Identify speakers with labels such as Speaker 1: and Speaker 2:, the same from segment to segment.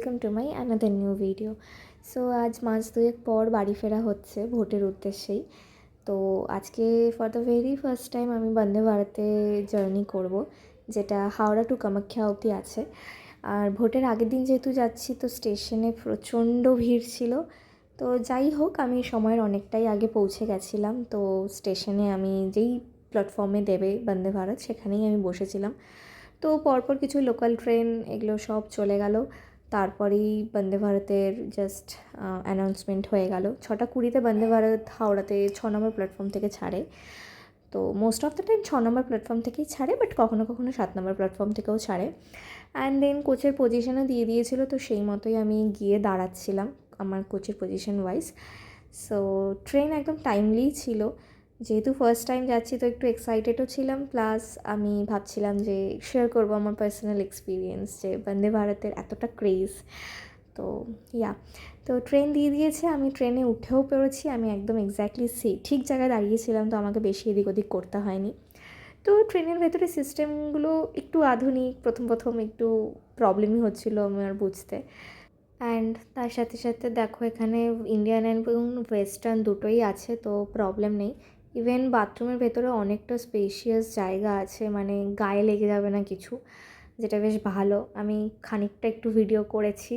Speaker 1: Welcome to my another new video. So আজ মাস দুয়েক পর বাড়ি ফেরা হচ্ছে ভোটের উদ্দেশ্যেই। তো আজকে for the very first time আমি বন্দে ভারতে জার্নি করব, যেটা হাওড়া টু কামাখ্যা অবধি আছে। আর ভোটের আগের দিন যেহেতু যাচ্ছি, তো স্টেশনে প্রচণ্ড ভিড় ছিল। তো যাই হোক, আমি সময়ের অনেকটাই আগে পৌঁছে গেছিলাম। তো স্টেশনে আমি যেই প্ল্যাটফর্মে দেবে বন্দে ভারত, সেখানেই আমি বসেছিলাম। তো পরপর কিছু লোকাল ট্রেন এগুলো সব চলে গেল। তারপরেই বন্দে ভারতের জাস্ট অ্যানাউন্সমেন্ট হয়ে গেল। 6:20 বন্দে ভারত হাওড়াতে 6 নম্বর প্ল্যাটফর্ম থেকে ছাড়ে। তো most of the time 6 number platform থেকেই ছাড়ে, বাট কখনো কখনো 7 নম্বর প্ল্যাটফর্ম থেকেও ছাড়ে। অ্যান্ড দেন কোচের পজিশনও দিয়ে দিয়েছিল, তো সেই মতোই আমি গিয়ে দাঁড়াচ্ছিলাম আমার কোচের পজিশন ওয়াইজ। সো ট্রেন একদম টাইমলিই ছিল। যেহেতু ফার্স্ট টাইম যাচ্ছি, তো একটু এক্সাইটেডও ছিলাম, প্লাস আমি ভাবছিলাম যে শেয়ার করবো আমার পার্সোনাল এক্সপিরিয়েন্স, যে বন্দে ভারতের এতটা ক্রেজ। তো ইয়া, তো ট্রেন দিয়ে দিয়েছে, আমি ট্রেনে উঠেও পড়েছি। আমি একদম এক্স্যাক্টলি ঠিক জায়গায় দাঁড়িয়েছিলাম, তো আমাকে বেশি এদিক ওদিক করতে হয়নি। তো ট্রেনের ভেতরে সিস্টেমগুলো একটু আধুনিক, প্রথম প্রথম একটু প্রবলেমই হচ্ছিলো আমার বুঝতে। অ্যান্ড তার সাথে সাথে দেখো, এখানে ইন্ডিয়ান এবং ওয়েস্টার্ন দুটোই আছে, তো প্রবলেম নেই। ইভেন বাথরুমের ভেতরে অনেকটা স্পেশিয়াস জায়গা আছে, মানে গায়ে লেগে যাবে না কিছু, যেটা বেশ ভালো। আমি খানিকটা একটু ভিডিও করেছি।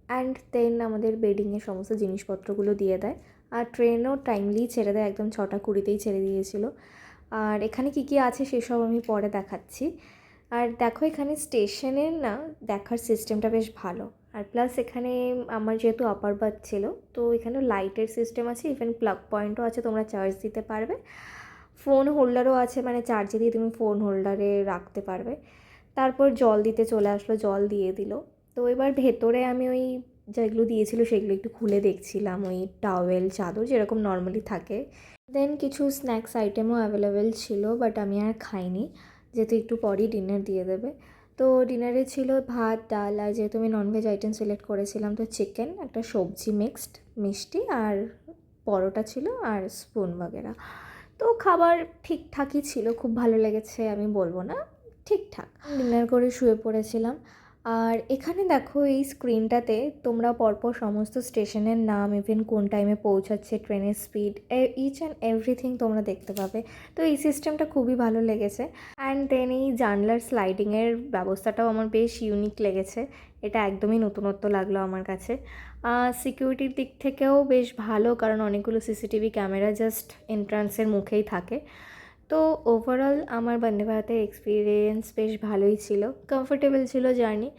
Speaker 1: অ্যান্ড দেন আমাদের বেডিংয়ে সমস্ত জিনিসপত্রগুলো দিয়ে দেয়। আর ট্রেনও টাইমলি ছেড়ে দেয়, একদম 6:20 ছেড়ে দিয়েছিল। আর এখানে কী কী আছে সেসব আমি পরে দেখাচ্ছি। আর দেখো, এখানে স্টেশনের না দেখার সিস্টেমটা বেশ ভালো। আর প্লাস এখানে আমার যেহেতু আপার বার্থ ছিল, তো এখানে লাইটের সিস্টেম আছে, ইভেন প্লাগ পয়েন্টও আছে, তোমরা চার্জ দিতে পারবে। ফোন হোল্ডারও আছে, মানে চার্জে দিয়ে তুমি ফোন হোল্ডারে রাখতে পারবে। তারপর জল দিতে চলে আসলো, জল দিয়ে দিল। তো এবার ভেতরে আমি ওই যেগুলো দিয়েছিল সেগুলো একটু খুলে দেখছিলাম, ওই টাওয়েল, চাদর যেরকম নর্মালি থাকে। দেন কিছু স্ন্যাক্স আইটেমও অ্যাভেলেবেল ছিল, বাট আমি আর খাইনি, যেহেতু একটু পরই ডিনার দিয়ে দেবে। তো ডিনারে ছিল ভাত, ডাল, আর যেহেতু আমি ননভেজ আইটেম সিলেক্ট করেছিলাম, তো চিকেন, একটা সবজি মিক্সড, মিষ্টি, আর পরোটা ছিল, আর স্পুন বাগেরা। তো খাবার ঠিকঠাকই ছিল, খুব ভালো লেগেছে আমি বলবো না, ঠিকঠাক। ডিনার করে শুয়ে পড়েছিলাম। আর এখানে দেখো, এই স্ক্রিনটাতে তোমরা পরপর সমস্ত স্টেশনের নাম, ইভেন কোন টাইমে পৌঁছাচ্ছে, ট্রেনের স্পিড, ইচ অ্যান্ড এভরিথিং তোমরা দেখতে পাবে। তো এই সিস্টেমটা খুবই ভালো লেগেছে। অ্যান্ড দেন এই জানলার স্লাইডিংয়ের ব্যবস্থাটাও আমার বেশ ইউনিক লেগেছে। এটা একদমই নতুনত্ব লাগলো আমার কাছে। সিকিউরিটির দিক থেকেও বেশ ভালো, কারণ অনেকগুলো সিসিটিভি ক্যামেরা জাস্ট এন্ট্রান্সের মুখেই থাকে। তো ওভারঅল আমার বন্দে ভারতের এক্সপিরিয়েন্স বেশ ভালোই ছিল, কমফোর্টেবল ছিল জার্নি।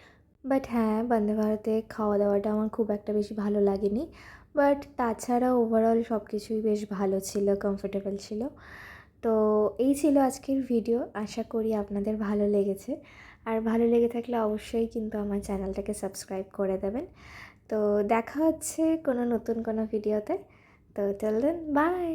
Speaker 1: বাট হ্যাঁ, বন্দে ভারতে খাওয়া দাওয়াটা আমার খুব একটা বেশি ভালো লাগেনি। বাট তাছাড়া ওভারঅল সব কিছুই বেশ ভালো ছিল, কমফোর্টেবল ছিল। তো এই ছিল আজকের ভিডিও, আশা করি আপনাদের ভালো লেগেছে। আর ভালো লেগে থাকলে অবশ্যই কিন্তু আমার চ্যানেলটাকে সাবস্ক্রাইব করে দেবেন। তো দেখা হচ্ছে কোনো নতুন কোনো ভিডিওতে। তো টিল দেন, বাই।